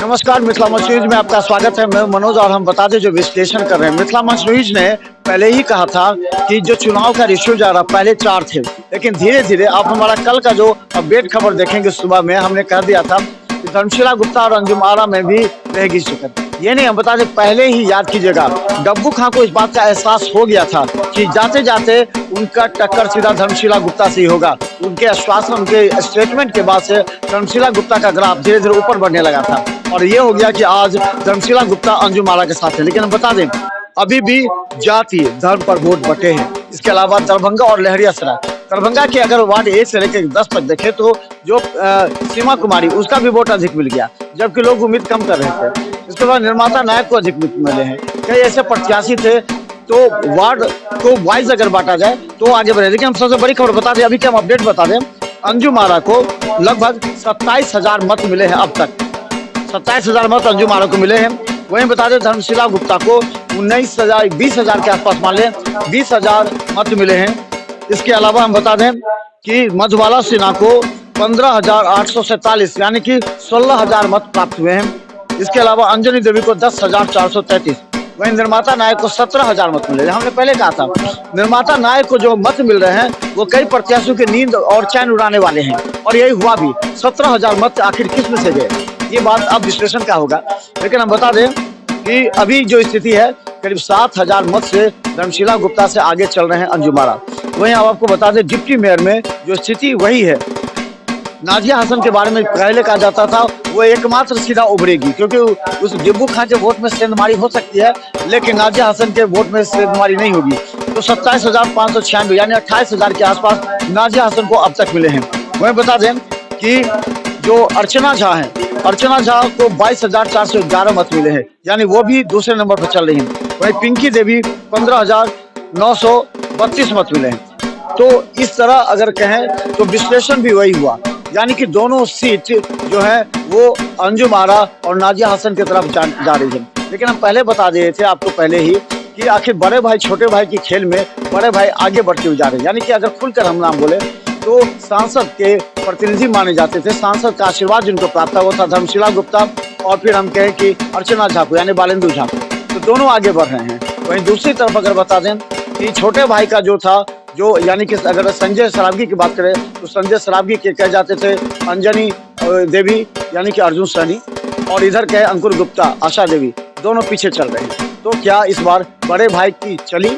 नमस्कार, मिथिला मंच न्यूज में आपका स्वागत है। मैं मनोज और हम बता दें जो विश्लेषण कर रहे हैं। मिथिला मंच न्यूज ने पहले ही कहा था कि जो चुनाव का रेशियो जा रहा पहले 4 थे, लेकिन धीरे धीरे आप हमारा कल का जो अपडेट खबर देखेंगे सुबह में हमने कह दिया था कि धर्मशिला गुप्ता और अंजुम आरा में भी रहेगी शिकत। ये नहीं, हम बता दें पहले ही याद कीजिएगा, डब्बू खां को इस बात का एहसास हो गया था कि जाते जाते उनका टक्कर सीधा धर्मशिला गुप्ता से ही होगा। उनके आश्वासन, उनके स्टेटमेंट के बाद से धर्मशिला गुप्ता का ग्राफ धीरे धीरे ऊपर बढ़ने लगा था और ये हो गया कि आज धर्मशिला गुप्ता अंजुम आरा के साथ है। लेकिन हम बता दें अभी भी जाति धर्म पर वोट बटे हैं। इसके अलावा दरभंगा और लहरियासराय, दरभंगा के अगर वार्ड 1 से लेकर 10 तक देखे तो जो सीमा कुमारी उसका भी वोट अधिक मिल गया, जबकि लोग उम्मीद कम कर रहे थे। इसके बाद निर्माता नायक को अधिक मिले हैं। कई ऐसे प्रत्याशी थे, तो वार्ड को वाइज अगर बांटा जाए तो आगे बढ़े। लेकिन हम सबसे बड़ी खबर बता दें, अभी के हम अपडेट बता दें, अंजुम आरा को लगभग 27,000 मत मिले हैं। अब तक 27,000 मत अंजुम आरा को मिले हैं। वहीं बता दें धर्मशिला गुप्ता को 20,000 के आसपास, मान लें 20,000 मत मिले हैं। इसके अलावा हम बता दें कि मधुबाला सिन्हा को 15,847 यानी कि 16,000 मत प्राप्त हुए हैं। इसके अलावा अंजनी देवी को 10,433। वहीं निर्माता नायक को 17,000 मत मिले। हमने पहले कहा था निर्माता नायक को जो मत मिल रहे हैं वो कई प्रत्याशियों की नींद और चैन उड़ाने वाले हैं, और यही हुआ भी। 17,000 मत आखिर किस में से गए, ये बात अब विश्लेषण का होगा। लेकिन हम बता दें कि अभी जो स्थिति है, करीब 7,000 मत से धर्मशिला गुप्ता से आगे चल रहे हैं अंजुम आरा। वहीं अब आपको बता दें डिप्टी मेयर में जो स्थिति वही है। नाजिया हसन के बारे में पहले कहा जाता था वो एकमात्र सीधा उभरेगी, क्योंकि उस डब्बू खां के वोट में सेंधमारी हो सकती है, लेकिन नाजिया हसन के वोट में सेंधमारी नहीं होगी। तो 27,596 यानी 28,000 के आसपास नाजिया हसन को अब तक मिले हैं। वहीं बता दें कि जो अर्चना झा है, अर्चना झा को 22,411 मत मिले हैं, यानी वो भी दूसरे नंबर पर चल रही हैं। वहीं पिंकी देवी 15,932 मत मिले हैं। तो इस तरह अगर कहें तो विश्लेषण भी वही हुआ, यानी कि दोनों सीट जो है वो अंजुम आरा और नाजिया हसन की तरफ जा रही है। लेकिन हम पहले बता दिए थे आपको पहले ही कि आखिर बड़े भाई छोटे भाई की खेल में बड़े भाई आगे बढ़ते हुए जा रहे हैं। यानी कि अगर खुलकर हम नाम बोले तो सांसद के प्रतिनिधि माने जाते थे, सांसद का आशीर्वाद जिनको प्राप्त हुआ था धर्मशिला गुप्ता, और फिर हम कहें कि अर्चना झा को यानी बालेंदु झा को, तो दोनों आगे बढ़ रहे हैं। वहीं दूसरी तरफ अगर बता दें कि छोटे भाई का जो था, जो यानी कि अगर संजय सरावगी की बात करें तो संजय सरावगी के कह जाते थे अंजनी देवी यानी कि अर्जुन सैनी, और इधर कहे अंकुर गुप्ता, आशा देवी, दोनों पीछे चल रहे हैं। तो क्या इस बार बड़े भाई की चली,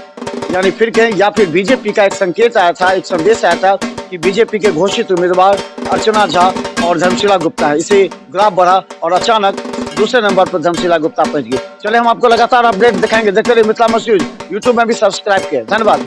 यानी फिर कहें, या फिर बीजेपी का एक संकेत आया था, एक संदेश आया था कि बीजेपी के घोषित उम्मीदवार अर्चना झा और धर्मशिला गुप्ता है। इसे ग्राफ बढ़ा और अचानक दूसरे नंबर पर धर्मशिला गुप्ता पहुंच गई। चले हम आपको लगातार अपडेट दिखाएंगे। देखते रहिए मिथिला मंच न्यूज, यूट्यूब में भी सब्सक्राइब किया। धन्यवाद।